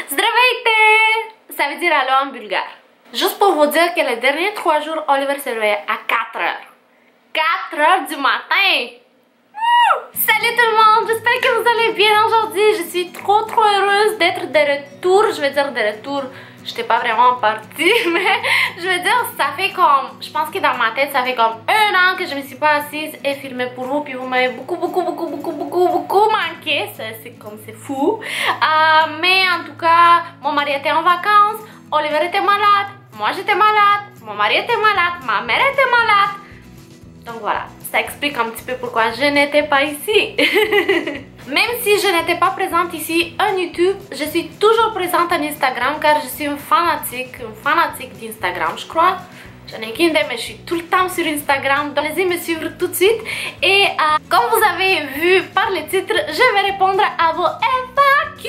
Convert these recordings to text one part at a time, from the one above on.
Здравейте! Ça veut dire allô en bulgare. Juste pour vous dire que les derniers 3 jours, Oliver s'est réveillé à 4 heures. 4 heures du matin! Salut tout le monde! J'espère que vous allez bien aujourd'hui. Je suis trop heureuse d'être de retour. Je veux dire de retour. J'étais pas vraiment partie, mais je veux dire, ça fait comme, je pense que dans ma tête, ça fait comme 1 an que je me suis pas assise et filmée pour vous, puis vous m'avez beaucoup manqué, c'est comme, c'est fou. Mais en tout cas, mon mari était en vacances, Oliver était malade, moi j'étais malade, mon mari était malade, ma mère était malade. Donc voilà, ça explique un petit peu pourquoi je n'étais pas ici. Même si je n'étais pas présente ici en YouTube, je suis toujours présente en Instagram car je suis une fanatique d'Instagram, je crois. J'en ai qu'une idée, mais je suis tout le temps sur Instagram, donc allez-y me suivre tout de suite. Et comme vous avez vu par le titre, je vais répondre à vos FAQ.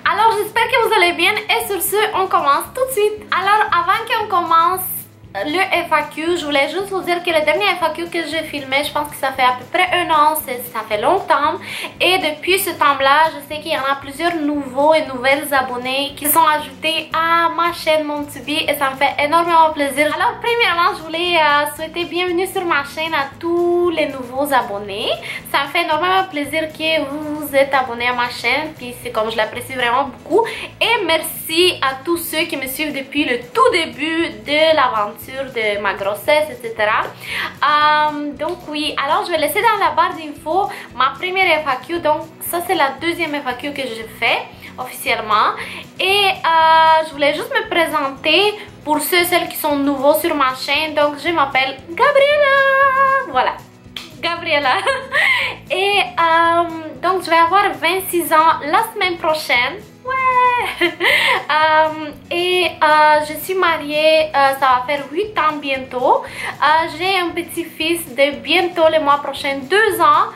Alors j'espère que vous allez bien et sur ce, on commence tout de suite. Alors avant qu'on commence le FAQ, je voulais juste vous dire que le dernier FAQ que j'ai filmé, je pense que ça fait à peu près 1 an, ça fait longtemps. Et depuis ce temps-là, je sais qu'il y en a plusieurs nouveaux et nouvelles abonnés qui sont ajoutés à ma chaîne Montubi et ça me fait énormément plaisir. Alors premièrement, je voulais souhaiter bienvenue sur ma chaîne à tous les nouveaux abonnés. Ça me fait énormément plaisir que vous vous êtes abonnés à ma chaîne, puis c'est comme je l'apprécie vraiment beaucoup. Et merci à tous ceux qui me suivent depuis le tout début de l'aventure de ma grossesse, etc. Donc oui, alors je vais laisser dans la barre d'infos ma première FAQ. Donc ça c'est la deuxième FAQ que je fais officiellement. Et je voulais juste me présenter pour ceux et celles qui sont nouveaux sur ma chaîne. Donc je m'appelle Gabriela. Voilà, Gabriela. Et donc je vais avoir 26 ans la semaine prochaine. Ouais. Je suis mariée, ça va faire 8 ans bientôt. J'ai un petit-fils de bientôt le mois prochain 2 ans.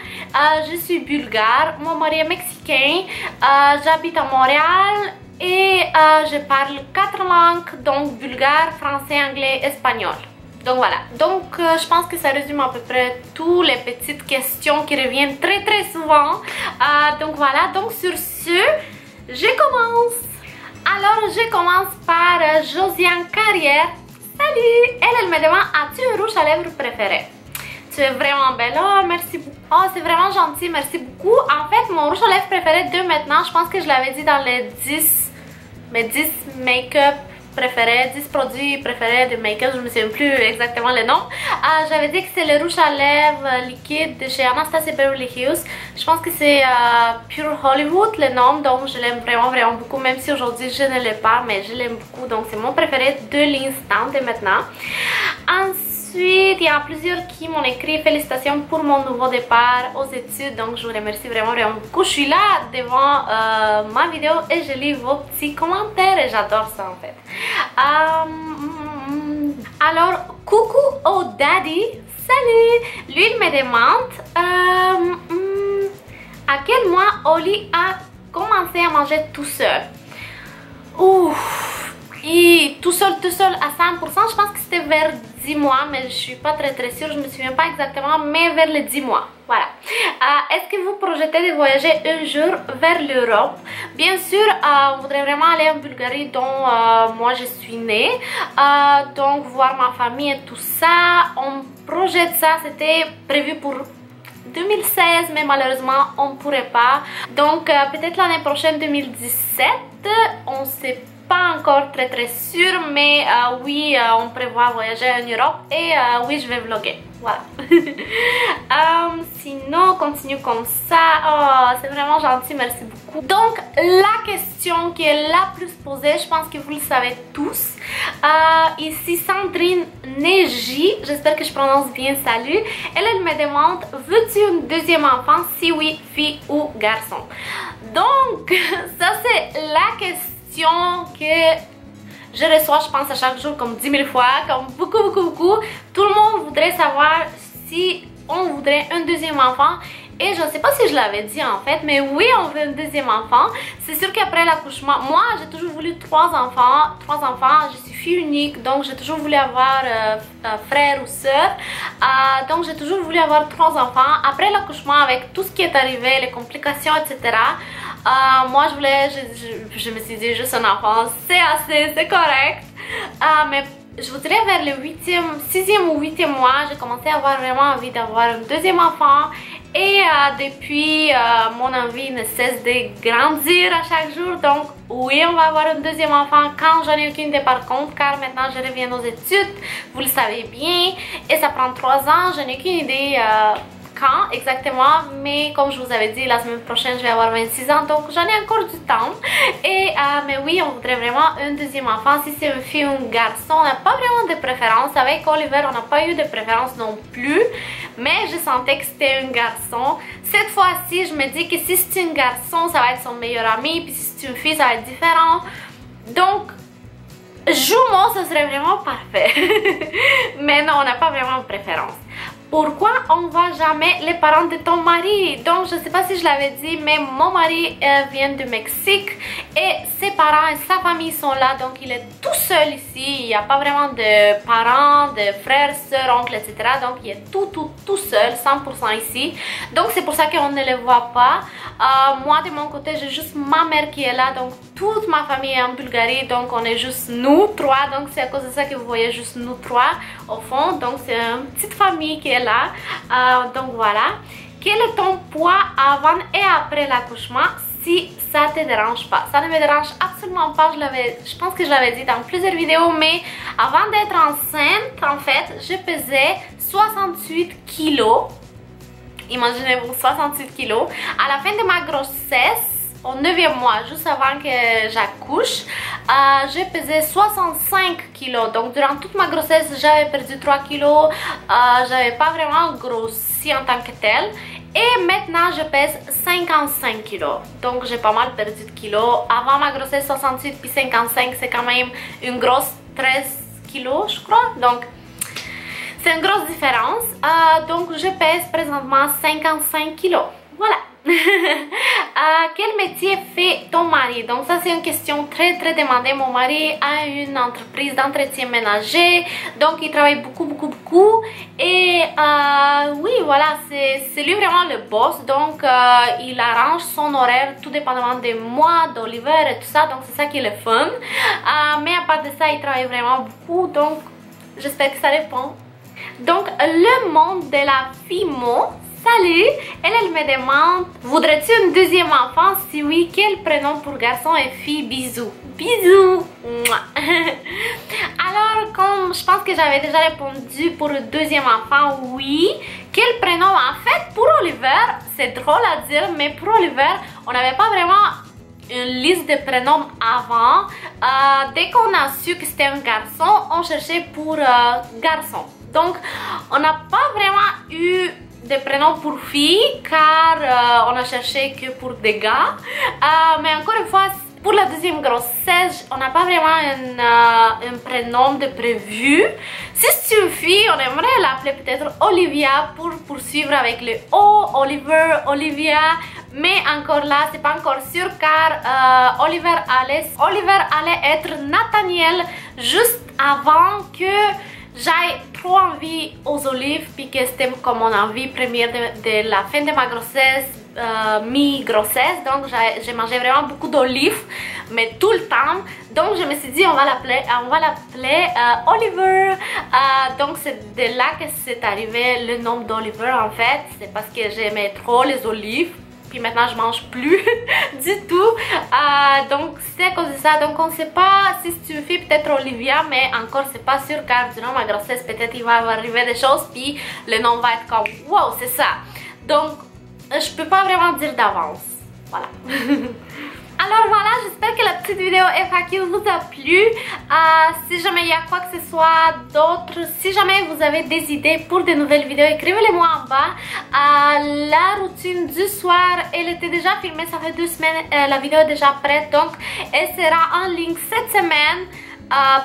Je suis bulgare, mon mari est mexicain. J'habite à Montréal et je parle 4 langues, donc bulgare, français, anglais, espagnol. Donc voilà, donc je pense que ça résume à peu près toutes les petites questions qui reviennent très souvent. Donc voilà, donc sur ce, je commence. Alors je commence par Josiane Carrière. Salut! Elle me demande, as-tu un rouge à lèvres préféré? Tu es vraiment belle. Oh merci beaucoup. Oh c'est vraiment gentil, merci beaucoup. En fait mon rouge à lèvres préféré de maintenant, je pense que je l'avais dit dans les 10 make-up préférés, 10 produits préférés de make-up, je ne me souviens plus exactement le nom. J'avais dit que c'est le rouge à lèvres liquide de chez Anastasia Beverly Hills. Je pense que c'est Pure Hollywood le nom, donc je l'aime vraiment beaucoup, même si aujourd'hui je ne l'ai pas, mais je l'aime beaucoup, donc c'est mon préféré de l'instant, de maintenant. Ensuite, il y en a plusieurs qui m'ont écrit félicitations pour mon nouveau départ aux études, donc je vous remercie vraiment beaucoup. Je suis là devant ma vidéo et je lis vos petits commentaires et j'adore ça en fait. Alors, coucou au daddy, salut! Lui il me demande à quel mois Oli a commencé à manger tout seul. Ouf! Et tout seul à 100%, je pense que c'était vers 10 mois, mais je suis pas très sûre, je me souviens pas exactement, mais vers les 10 mois, voilà. Est-ce que vous projetez de voyager un jour vers l'Europe? Bien sûr, on voudrait vraiment aller en Bulgarie dont moi je suis née, donc voir ma famille et tout ça. On projette ça, c'était prévu pour 2016, mais malheureusement on pourrait pas, donc peut-être l'année prochaine 2017, on sait pas encore très sûr, mais oui, on prévoit voyager en Europe et oui, je vais vlogger. Voilà. Sinon, on continue comme ça. Oh, c'est vraiment gentil, merci beaucoup. Donc, la question qui est la plus posée, je pense que vous le savez tous. Ici, Sandrine Neji, j'espère que je prononce bien salut. Elle me demande, veux-tu un deuxième enfant? Si oui, fille ou garçon? Donc, ça c'est la question que je reçois, je pense, à chaque jour comme 10 000 fois, comme beaucoup. Tout le monde voudrait savoir si on voudrait un deuxième enfant. Et je ne sais pas si je l'avais dit en fait, mais oui, on veut un deuxième enfant. C'est sûr qu'après l'accouchement, moi j'ai toujours voulu 3 enfants. Je suis fille unique, donc j'ai toujours voulu avoir frère ou soeur. Donc j'ai toujours voulu avoir 3 enfants. Après l'accouchement, avec tout ce qui est arrivé, les complications, etc., Moi je me suis dit juste un enfant, c'est assez, c'est correct. Mais je vous dirais vers le 6e ou 8e mois, j'ai commencé à avoir vraiment envie d'avoir un deuxième enfant. Et depuis, mon envie ne cesse de grandir à chaque jour. Donc oui, on va avoir un deuxième enfant quand j'en ai aucune idée par contre, car maintenant je reviens aux études, vous le savez bien. Et ça prend 3 ans, je n'ai aucune idée quand exactement, mais comme je vous avais dit, la semaine prochaine je vais avoir 26 ans, donc j'en ai encore du temps. Et mais oui, on voudrait vraiment un deuxième enfant. Si c'est une fille ou un garçon, on n'a pas vraiment de préférence. Avec Oliver, on n'a pas eu de préférence non plus, mais je sentais que c'était un garçon. Cette fois-ci, je me dis que si c'est un garçon, ça va être son meilleur ami, puis si c'est une fille, ça va être différent. Donc jumeau, ce serait vraiment parfait. Mais non, on n'a pas vraiment de préférence. Pourquoi on ne voit jamais les parents de ton mari? Donc je ne sais pas si je l'avais dit, mais mon mari vient du Mexique et ses parents et sa famille sont là, donc il est tout seul ici. Il n'y a pas vraiment de parents, de frères, soeurs, oncles, etc. Donc il est tout seul, 100% ici. Donc c'est pour ça qu'on ne le voit pas. Moi de mon côté, j'ai juste ma mère qui est là, donc toute ma famille est en Bulgarie, donc on est juste nous 3. Donc c'est à cause de ça que vous voyez juste nous 3 au fond. Donc c'est une petite famille qui est là. Donc voilà. Quel est ton poids avant et après l'accouchement, si ça te dérange pas? Ça ne me dérange absolument pas. Je pense que je l'avais dit dans plusieurs vidéos, mais avant d'être enceinte, en fait, je pesais 68 kilos. Imaginez-vous, 68 kilos. À la fin de ma grossesse, au 9e mois, juste avant que j'accouche, j'ai pesé 65 kilos. Donc durant toute ma grossesse, j'avais perdu 3 kilos. J'avais pas vraiment grossi en tant que tel. Et maintenant, je pèse 55 kilos. Donc j'ai pas mal perdu de kilos. Avant ma grossesse, 68 puis 55, c'est quand même une grosse 13 kilos, je crois. Donc c'est une grosse différence. Donc je pèse présentement 55 kilos. Voilà. Quel métier fait ton mari? Donc ça c'est une question très demandée. Mon mari a une entreprise d'entretien ménager, donc il travaille beaucoup. Et oui, voilà, c'est lui vraiment le boss. Donc il arrange son horaire tout dépendamment de moi, d'Oliver et tout ça. Donc c'est ça qui est le fun. Mais à part de ça, il travaille vraiment beaucoup. Donc j'espère que ça répond. Donc le monde de la FIMO. Salut! Elle me demande, voudrais-tu un deuxième enfant? Si oui, quel prénom pour garçon et fille? Bisous! Bisous! Alors, comme je pense que j'avais déjà répondu pour le deuxième enfant, oui. Quel prénom? En fait, pour Oliver, c'est drôle à dire, mais pour Oliver, on n'avait pas vraiment une liste de prénoms avant. Dès qu'on a su que c'était un garçon, on cherchait pour garçon. Donc, on n'a pas vraiment eu des prénoms pour filles, car on a cherché que pour des gars. Mais encore une fois, pour la deuxième grossesse, on n'a pas vraiment un prénom de prévu. Si c'est une fille, on aimerait l'appeler peut-être Olivia pour poursuivre avec le O, Oliver, Olivia. Mais encore là, c'est pas encore sûr, car Oliver allait être Nathaniel juste avant que j'aille trop envie aux olives, puis que c'était comme mon envie première de la fin de ma grossesse, mi-grossesse. Donc j'ai mangé vraiment beaucoup d'olives, mais tout le temps. Donc je me suis dit on va l'appeler Oliver. Donc c'est de là que c'est arrivé le nom d'Oliver en fait. C'est parce que j'aimais trop les olives. Puis maintenant je mange plus du tout. Donc c'est à cause de ça. Donc on ne sait pas si c'est une fille, peut-être Olivia, mais encore c'est pas sûr, car durant ma grossesse peut-être il va arriver des choses, puis le nom va être comme wow, c'est ça. Donc je peux pas vraiment dire d'avance. Voilà. Alors voilà, j'espère que la petite vidéo FAQ vous a plu. Si jamais il y a quoi que ce soit d'autre, si jamais vous avez des idées pour de nouvelles vidéos, écrivez-les-moi en bas. La routine du soir, elle était déjà filmée, ça fait 2 semaines, la vidéo est déjà prête, donc elle sera en ligne cette semaine.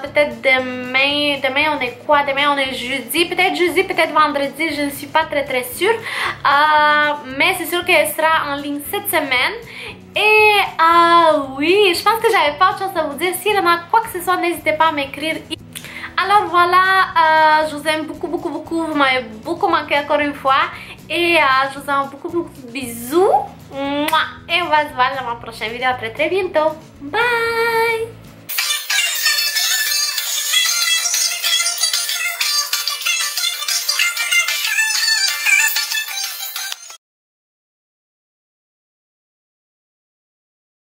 Peut-être demain on est quoi? Demain on est jeudi, peut-être jeudi, peut-être vendredi, je ne suis pas très sûre. Mais c'est sûr qu'elle sera en ligne cette semaine. Et oui, je pense que j'avais pas autre chose à vous dire. S'il y en a quoi que ce soit, n'hésitez pas à m'écrire. Alors voilà, je vous aime beaucoup, vous m'avez beaucoup manqué encore une fois. Et je vous envoie beaucoup de bisous. Et on va se voir dans mon prochain vidéo très très bientôt. Bye!